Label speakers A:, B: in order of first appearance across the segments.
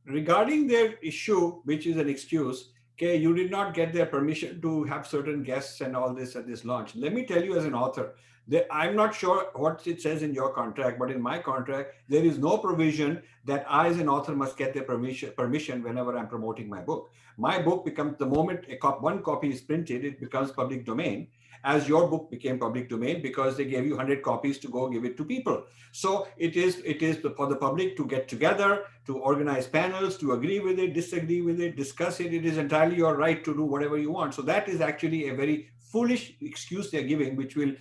A: regarding their issue, which is an excuse, okay, you did not get their permission to have certain guests and all this at this launch. Let me tell you, as an author, I'm not sure what it says in your contract, but in my contract, there is no provision that I, as an author, must get their permission whenever I'm promoting my book. My book becomes, the moment one copy is printed, it becomes public domain, as your book became public domain because they gave you 100 copies to go give it to people. So it is for the public to get together, to organize panels, to agree with it, disagree with it, discuss it. It is entirely your right to do whatever you want. So that is actually a very foolish excuse they're giving, which will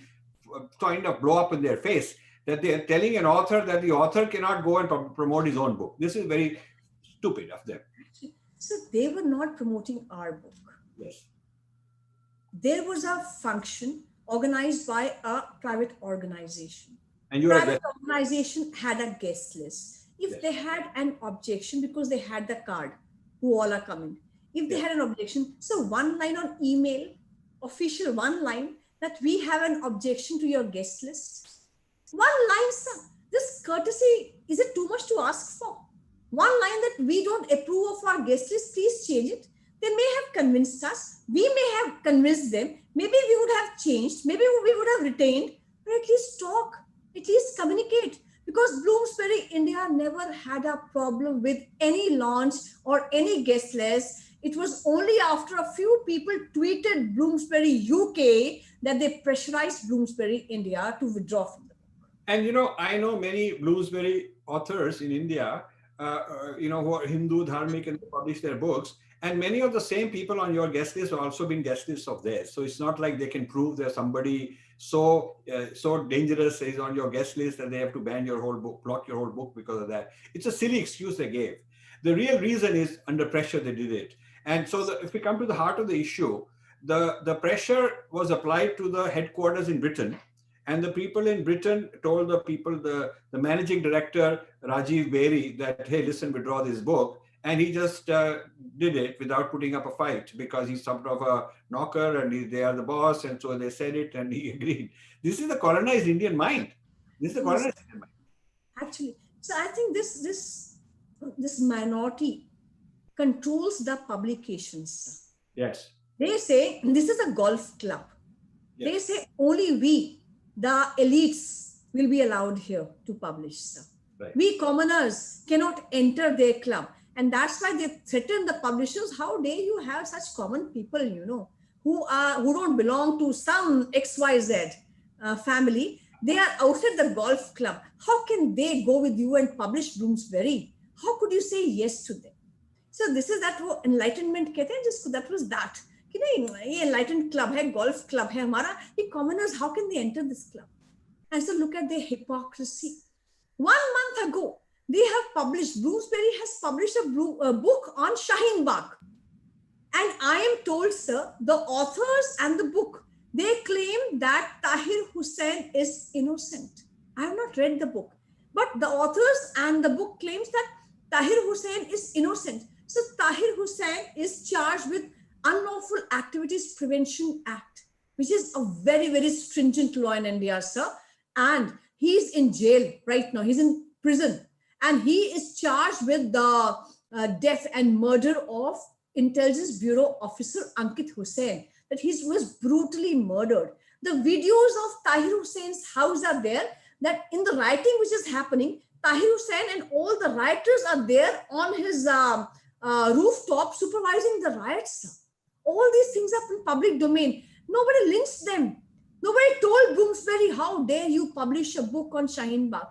A: kind of blow up in their face, that they're telling an author that the author cannot go and promote his own book. This is very stupid of them.
B: So they were not promoting our book.
A: Yes.
B: There was a function organized by a private organization.
A: And you
B: Private organization had a guest list. If
A: Yes.
B: they had an objection, because they had the card, who all are coming. If they
A: Yes.
B: had an objection, so one line on email, official one line, that we have an objection to your guest list. One line, sir. This courtesy, is it too much to ask for? One line that we don't approve of our guest list, please change it. They may have convinced us. We may have convinced them. Maybe we would have changed. Maybe we would have retained. But at least talk. At least communicate. Because Bloomsbury India never had a problem with any launch or any guest list. It was only after a few people tweeted Bloomsbury UK that they pressurized Bloomsbury India to withdraw from the book.
A: And I know many Bloomsbury authors in India, who are Hindu, Dharmic, and they publish their books. And many of the same people on your guest list have also been guest lists of theirs. So it's not like they can prove there's somebody so dangerous is on your guest list that they have to ban your whole book, block your whole book because of that. It's a silly excuse they gave. The real reason is under pressure they did it. And so if we come to the heart of the issue, the pressure was applied to the headquarters in Britain. And the people in Britain told the managing director, Rajiv Malhotra, that, hey, listen, withdraw this book. And he just did it without putting up a fight because he's sort of a knocker and they are the boss. And so they said it and he agreed. This is the colonized Indian mind. This is the colonized Indian mind.
B: Actually, so I think this minority controls the publications.
A: Yes.
B: They say this is a golf club. Yes. They say only we, the elites, will be allowed here to publish. Right. We commoners cannot enter their club. And that's why they threaten the publishers. How dare you have such common people, who don't belong to some XYZ family. They are outside the golf club. How can they go with you and publish Bloomsbury? How could you say yes to them? So this is that enlightenment. That was that. Enlightened club hai, golf club hai hamara. The commoners, how can they enter this club? And so look at their hypocrisy. 1 month ago, Bloomsbury has published a book on Shaheen Bagh. And I am told, sir, the authors and the book, they claim that Tahir Hussain is innocent. I have not read the book, but the authors and the book claims that Tahir Hussain is innocent. So Tahir Hussain is charged with Unlawful Activities Prevention Act, which is a very, very stringent law in India, sir. And he's in jail right now. He's in prison. And he is charged with the death and murder of Intelligence Bureau officer Ankit Hussain, that he was brutally murdered. The videos of Tahir Hussein's house are there, that in the rioting which is happening, Tahir Hussain and all the rioters are there on his rooftop supervising the riots. All these things are in public domain. Nobody lynched them. Nobody told Bloomsbury, how dare you publish a book on Shaheen Bagh.